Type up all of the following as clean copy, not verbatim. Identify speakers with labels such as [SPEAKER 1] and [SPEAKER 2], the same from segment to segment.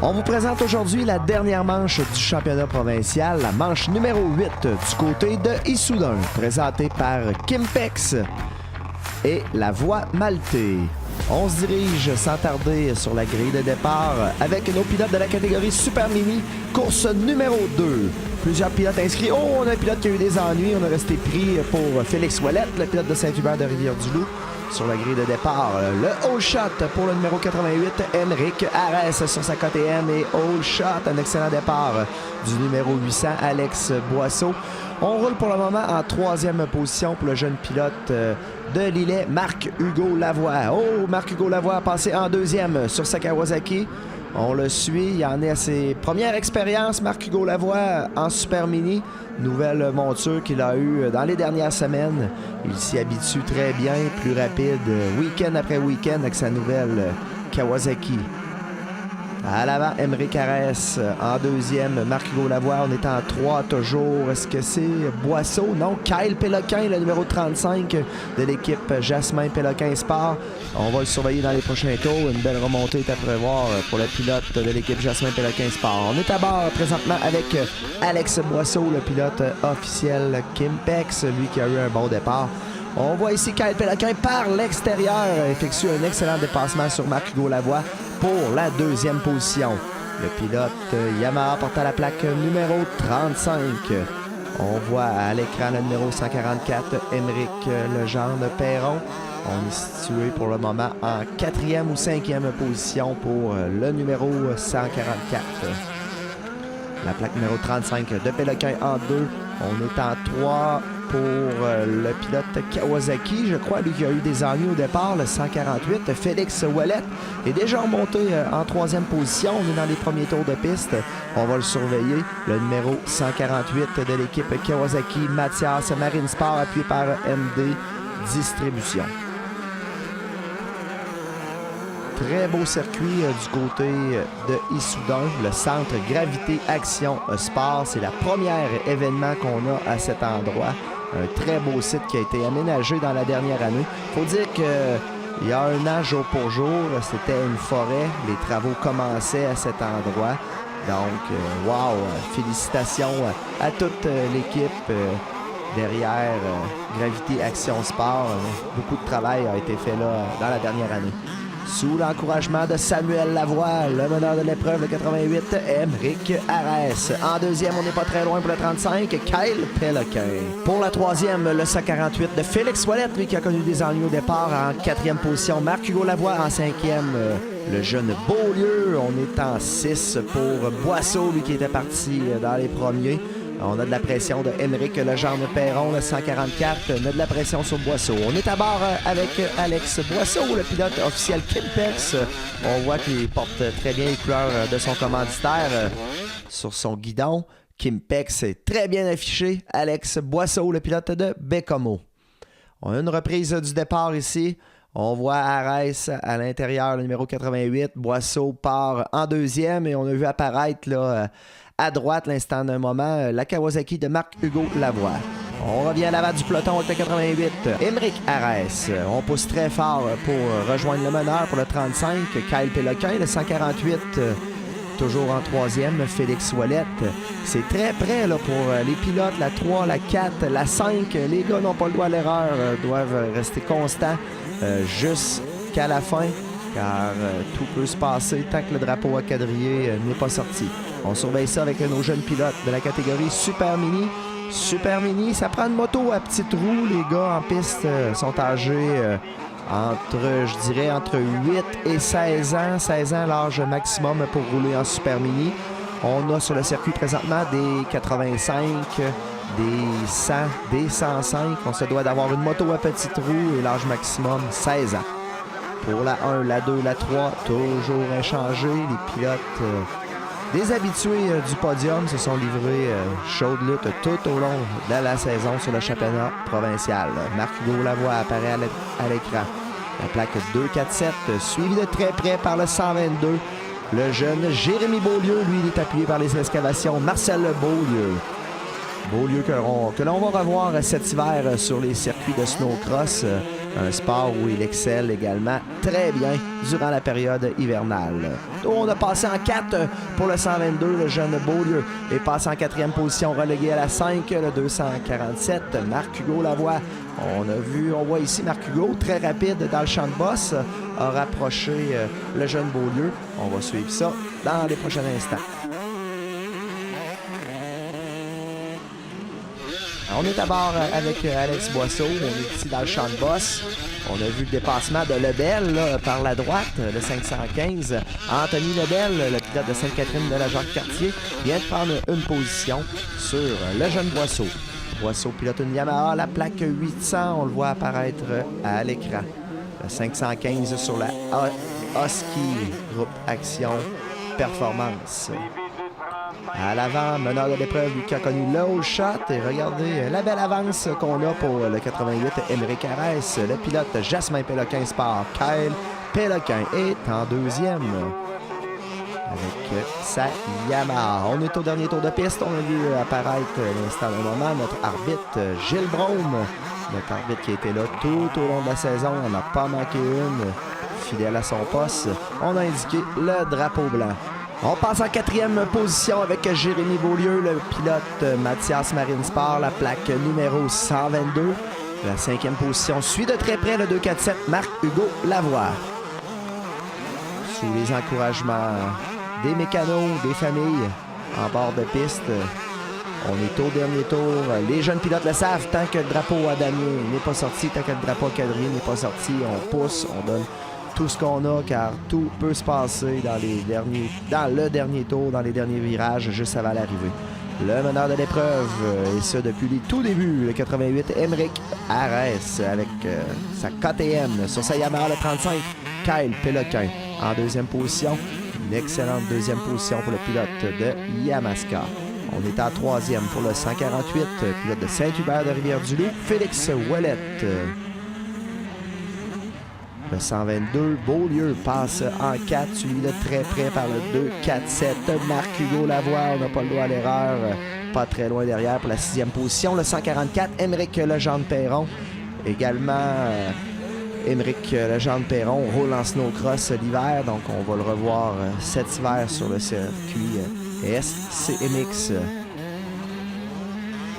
[SPEAKER 1] On vous présente aujourd'hui la dernière manche du championnat provincial, la manche numéro 8 du côté de Issoudun, présentée par Kimpex et La Voie Maltais. On se dirige sans tarder sur la grille de départ avec nos pilotes de la catégorie Super Mini, course numéro 2. Plusieurs pilotes inscrits. Oh, on a un pilote qui a eu des ennuis. On a resté pris pour Félix Ouellette, le pilote de Saint-Hubert de Rivière-du-Loup. Sur la grille de départ, le All Shot pour le numéro 88, Émeric Arès sur sa KTM et All Shot, un excellent départ du numéro 800, Alex Boisseau. On roule pour le moment en troisième position pour le jeune pilote de Lillet, Marc-Hugo Lavoie. Oh, Marc-Hugo Lavoie a passé en deuxième sur sa Kawasaki. On le suit, il en est à ses premières expériences, Marc-Hugo Lavoie en Super Mini. Nouvelle monture qu'il a eue dans les dernières semaines. Il s'y habitue très bien, plus rapide, week-end après week-end avec sa nouvelle Kawasaki. À l'avant, Émeric Arès en deuxième, Marc-Hugo Lavoie. On est en 3 toujours. Est-ce que c'est Boisseau? Non, Kyle Péloquin, le numéro 35 de l'équipe Jasmin Péloquin Sport. On va le surveiller dans les prochains tours. Une belle remontée est à prévoir pour le pilote de l'équipe Jasmin Péloquin Sport. On est à bord présentement avec Alex Boisseau, le pilote officiel Kimpex, lui qui a eu un bon départ. On voit ici Kyle Péloquin par l'extérieur effectue un excellent dépassement sur Marc-Hugo Lavoie pour la deuxième position. Le pilote Yamaha porte à la plaque numéro 35. On voit à l'écran le numéro 144, Émeric Legendre-Perron. On est situé pour le moment en 4e ou 5e position pour le numéro 144. La plaque numéro 35 de Péloquin en 2. On est en 3 pour le pilote Kawasaki. Je crois, lui, qui a eu des ennuis au départ, le 148. Félix Ouellette est déjà remonté en 3e position. On est dans les premiers tours de piste. On va le surveiller. Le numéro 148 de l'équipe Kawasaki, Mathias Marine Sport, appuyé par MD Distribution. Très beau circuit du côté de Issoudun, le centre Gravité Action Sport. C'est le premier événement qu'on a à cet endroit. Un très beau site qui a été aménagé dans la dernière année. Il faut dire qu'il y a un an, jour pour jour, c'était une forêt. Les travaux commençaient à cet endroit. Donc, wow! Félicitations à toute l'équipe derrière Gravité Action Sport. Beaucoup de travail a été fait là dans la dernière année. Sous l'encouragement de Samuel Lavoie, le meneur de l'épreuve, le 88, Émeric Arès. En deuxième, on n'est pas très loin pour le 35, Kyle Péloquin. Pour la troisième, le 148 de Félix Ouellette, lui qui a connu des ennuis au départ. En 4e position, Marc-Hugo Lavoie. En 5e, le jeune Beaulieu. On est en 6 pour Boisseau, lui qui était parti dans les premiers. On a de la pression de Émeric Legendre-Perron, le 144. On a de la pression sur Boisseau. On est à bord avec Alex Boisseau, le pilote officiel Kimpex. On voit qu'il porte très bien les couleurs de son commanditaire sur son guidon. Kimpex est très bien affiché. Alex Boisseau, le pilote de Bécomo. On a une reprise du départ ici. On voit Arès à l'intérieur, le numéro 88. Boisseau part en deuxième et on a vu apparaître là, à droite, l'instant d'un moment, la Kawasaki de Marc-Hugo Lavoie. On revient à l'avant du peloton avec le 88. Émeric Arès. On pousse très fort pour rejoindre le meneur pour le 35. Kyle Péloquin, le 148. Toujours en 3e, Félix Ouellette. C'est très près là, pour les pilotes, la 3, la 4, la 5. Les gars n'ont pas le droit à l'erreur, doivent rester constants jusqu'à la fin, car tout peut se passer tant que le drapeau à quadriller n'est pas sorti. On surveille ça avec nos jeunes pilotes de la catégorie Super Mini. Super Mini, ça prend une moto à petite roue. Les gars en piste sont âgés entre 8 et 16 ans. 16 ans, l'âge maximum pour rouler en Super Mini. On a sur le circuit présentement des 85, des 100, des 105. On se doit d'avoir une moto à petite roue et l'âge maximum 16 ans. Pour la 1, la 2, la 3, toujours inchangé. Les pilotes des habitués du podium se sont livrés chaude lutte tout au long de la saison sur le championnat provincial. Marc-Hugo Lavoie apparaît à l'écran. La plaque 247, suivi de très près par le 122. Le jeune Jérémy Beaulieu, lui, il est appuyé par les excavations Marcel Beaulieu. Beaulieu que l'on va revoir cet hiver sur les circuits de snowcross. Un sport où il excelle également très bien durant la période hivernale. On a passé en 4 pour le 122, le jeune Beaulieu est passé en 4e position, relégué à la 5, le 247, Marc-Hugo Lavoie. On voit ici Marc-Hugo, très rapide dans le champ de bosse, a rapproché le jeune Beaulieu. On va suivre ça dans les prochains instants. On est à bord avec Alex Boisseau. On est ici dans le champ de bosse. On a vu le dépassement de Lebel là, par la droite, le 515. Anthony Lebel, le pilote de Sainte-Catherine de la Jacques-Cartier, vient de prendre une position sur le jeune Boisseau. Boisseau pilote une Yamaha, la plaque 800, on le voit apparaître à l'écran. Le 515 sur la Husky Groupe Action Performance. À l'avant, meneur de l'épreuve, lui qui a connu le whole shot. Et regardez la belle avance qu'on a pour le 88, Émeric Arès. Le pilote Jasmin Péloquin Sport, Kyle Péloquin est en 2e avec sa Yamaha. On est au dernier tour de piste. On a vu apparaître l'instant d'un moment notre arbitre Gilles Brome. Notre arbitre qui était là tout au long de la saison. On n'a pas manqué une. Fidèle à son poste. On a indiqué le drapeau blanc. On passe en 4e position avec Jérémy Beaulieu, le pilote Mathias Marine Sport, la plaque numéro 122. La 5e position suit de très près le 247 Marc-Hugo Lavoie. Sous les encouragements des mécanos, des familles en bord de piste, on est au dernier tour. Les jeunes pilotes le savent, tant que le drapeau à damier n'est pas sorti, tant que le drapeau à quadrillé n'est pas sorti, on pousse, on donne tout ce qu'on a, car tout peut se passer dans le dernier tour, dans les derniers virages, juste avant l'arrivée. Le meneur de l'épreuve, et ce depuis les tout débuts, le 88, Émeric Arès, avec sa KTM sur sa Yamaha, le 35, Kyle Péloquin en 2e position. Une excellente 2e position pour le pilote de Yamaska. On est en 3e pour le 148, pilote de Saint-Hubert de Rivière-du-Loup, Félix Ouellette. Le 122, Beaulieu passe en 4, suivi de très près par le 247. Marc-Hugo Lavoie, on n'a pas le droit à l'erreur, pas très loin derrière pour la 6e position. Le 144, Émeric Legendre-Perron. Également, Émeric Legendre-Perron roule en snowcross l'hiver, donc on va le revoir cet hiver sur le circuit SCMX.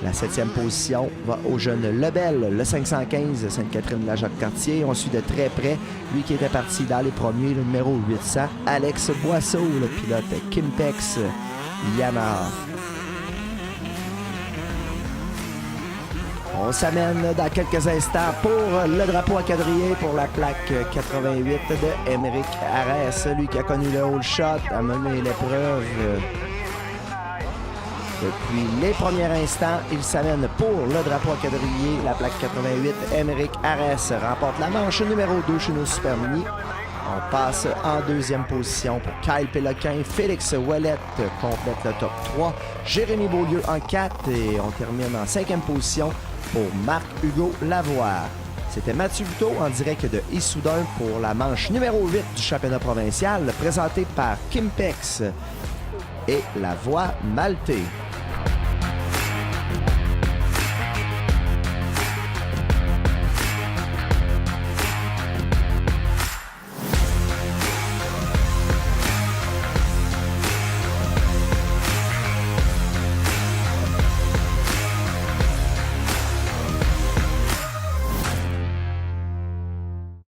[SPEAKER 1] La 7e position va au jeune Lebel, le 515, Sainte-Catherine de la Jacques-Cartier. On suit de très près, lui qui était parti dans les premiers, le numéro 800, Alex Boisseau, le pilote Kimpex Yamaha. On s'amène dans quelques instants pour le drapeau à quadrillé pour la plaque 88 de Émeric Arès, celui qui a connu le whole shot, a mené l'épreuve. Depuis les premiers instants, il s'amène pour le drapeau à quadrillé, la plaque 88. Émeric Arès remporte la manche numéro 2 chez nos Super Mini. On passe en 2e position pour Kyle Péloquin. Félix Ouellette complète le top 3. Jérémy Beaulieu en 4 et on termine en 5e position pour Marc-Hugo Lavoie. C'était Mathieu Buteau en direct de Issoudun pour la manche numéro 8 du championnat provincial, présenté par Kimpex et la Voie Maltais.